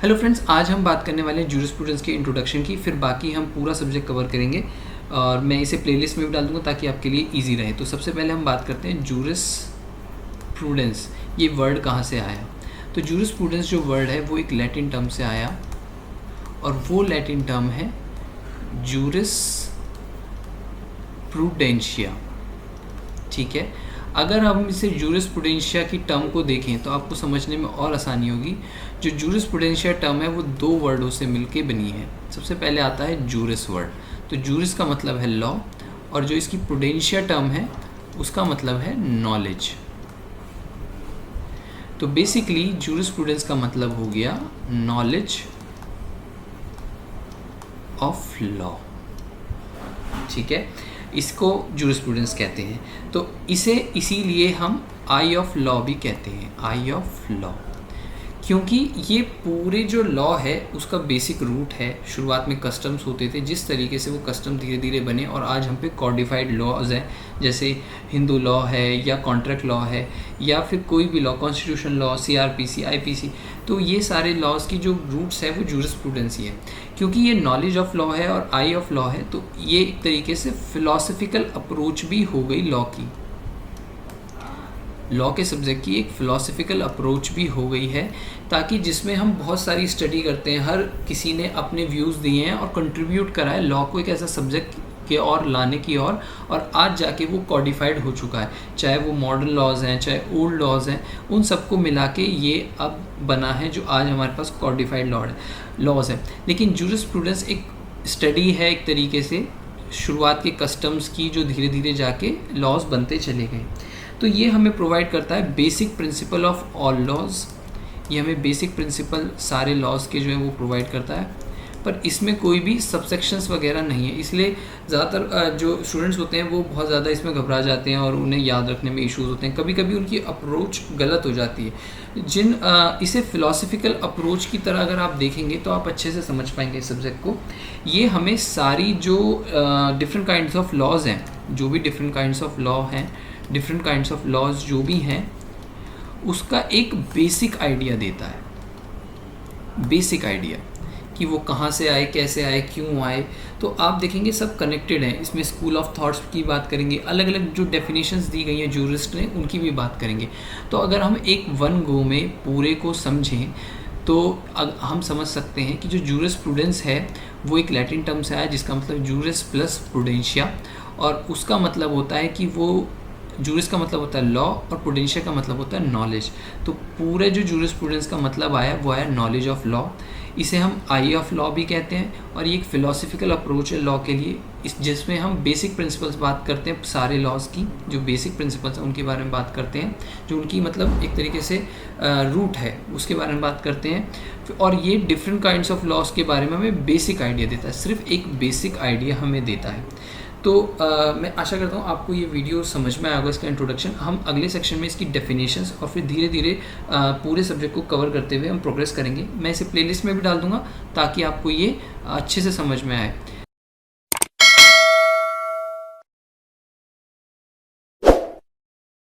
Hello friends, आज हम बात करने वाले हैं जूरिस्प्रूडेंस के इंट्रोडक्शन की। फिर बाकी हम पूरा सब्जेक्ट कवर करेंगे और मैं इसे प्लेलिस्ट में भी डाल दूंगा ताकि आपके लिए इजी रहे। तो सबसे पहले हम बात करते हैं जूरिस्प्रूडेंस, ये वर्ड कहाँ से आया। तो जूरिस्प्रूडेंस जो वर्ड है वो एक लैटिन टर्म से आया और वो लैटिन टर्म है जूरिस प्रूडेंशिया। ठीक है, अगर हम इसे जूरिस्प्रूडेंशिया की टर्म को देखें तो आपको समझने में और आसानी होगी। जो जूरिस्प्रूडेंशिया टर्म है वो दो वर्डों से मिलके बनी है। सबसे पहले आता है जूरिस वर्ड, तो जूरिस का मतलब है लॉ और जो इसकी प्रूडेंशिया टर्म है उसका मतलब है नॉलेज। तो बेसिकली जूरिस्प्रूडेंस का मतलब हो गया नॉलेज ऑफ लॉ। ठीक है, इसको जूरिस्प्रूडेंस कहते हैं। तो इसे इसीलिए हम आई ऑफ लॉ भी कहते हैं, आई ऑफ लॉ, क्योंकि ये पूरे जो लॉ है उसका बेसिक रूट है। शुरुआत में कस्टम्स होते थे, जिस तरीके से वो कस्टम धीरे धीरे बने और आज हम पे कॉडिफाइड लॉज हैं, जैसे हिंदू लॉ है या कॉन्ट्रैक्ट लॉ है या फिर कोई भी law, constitution law, CrPC, IPC. तो ये सारे लॉज की जो रूट्स है वो जूरिस्प्रूडेंस ही है। क्योंकि ये नॉलेज ऑफ लॉ है और आई ऑफ लॉ है, तो ये एक तरीके से फिलॉसफिकल अप्रोच भी हो गई लॉ की। लॉ के सब्जेक्ट की एक फ़िलासफ़िकल अप्रोच भी हो गई है, ताकि जिसमें हम बहुत सारी स्टडी करते हैं, हर किसी ने अपने व्यूज़ दिए हैं और कंट्रीब्यूट करा है लॉ को एक ऐसा सब्जेक्ट के और लाने की और आज जाके वो कॉडिफाइड हो चुका है। चाहे वो मॉडर्न लॉज हैं, चाहे ओल्ड लॉज हैं, उन सबको मिला के ये अब बना है जो आज हमारे पास कॉडिफाइड लॉज है। लेकिन जूरिस्प्रूडेंस एक स्टडी है एक तरीके से शुरुआत के कस्टम्स की, जो धीरे धीरे जाके लॉज बनते चले गए। तो ये हमें प्रोवाइड करता है basic principle of all laws. ये हमें बेसिक प्रिंसिपल सारे लॉज के जो है वो प्रोवाइड करता है, पर इसमें कोई भी सबसेक्शंस वगैरह नहीं है। इसलिए ज़्यादातर जो स्टूडेंट्स होते हैं वो बहुत ज़्यादा इसमें घबरा जाते हैं और उन्हें याद रखने में इश्यूज़ होते हैं। कभी कभी उनकी अप्रोच गलत हो जाती है। इसे फ़िलासफ़िकल अप्रोच की तरह अगर आप देखेंगे तो आप अच्छे से समझ पाएंगे इस सब्जेक्ट को। ये हमें सारी जो डिफरेंट काइंड्स ऑफ लॉज हैं, जो भी डिफरेंट काइंड्स ऑफ लॉ हैं, डिफरेंट काइंड्स ऑफ लॉज जो भी हैं, उसका एक बेसिक आइडिया देता है। बेसिक आइडिया कि वो कहाँ से आए, कैसे आए, क्यों आए। तो आप देखेंगे सब कनेक्टेड हैं। इसमें स्कूल ऑफ थॉट्स की बात करेंगे, अलग अलग जो डेफिनेशंस दी गई हैं जूरिस्ट ने उनकी भी बात करेंगे। तो अगर हम एक वन गो में पूरे को समझें तो हम समझ सकते हैं कि जो जूरिस्प्रूडेंस है वो एक लैटिन टर्म से आया जिसका मतलब जूरिस प्लस प्रूडेंशिया, और उसका मतलब होता है कि वो जूरिस का मतलब होता है लॉ और प्रूडेंशिया का मतलब होता है नॉलेज। तो पूरे जो जूरिस्प्रूडेंस का मतलब आया वो आया नॉलेज ऑफ लॉ। इसे हम आई ऑफ लॉ भी कहते हैं और ये एक फ़िलासफ़िकल अप्रोच है लॉ के लिए, जिसमें हम बेसिक प्रिंसिपल्स बात करते हैं सारे लॉज की। जो बेसिक प्रिंसिपल्स हैं उनके बारे में बात करते हैं, जो उनकी मतलब एक तरीके से रूट है उसके बारे में बात करते हैं। और ये डिफरेंट काइंड्स ऑफ लॉज के बारे में हमें बेसिक आइडिया देता है, सिर्फ एक बेसिक आइडिया हमें देता है। तो मैं आशा करता हूँ आपको ये वीडियो समझ में आया होगा, इसका इंट्रोडक्शन। हम अगले सेक्शन में इसकी डेफिनेशंस और फिर धीरे धीरे पूरे सब्जेक्ट को कवर करते हुए हम प्रोग्रेस करेंगे। मैं इसे प्लेलिस्ट में भी डाल दूँगा ताकि आपको ये अच्छे से समझ में आए।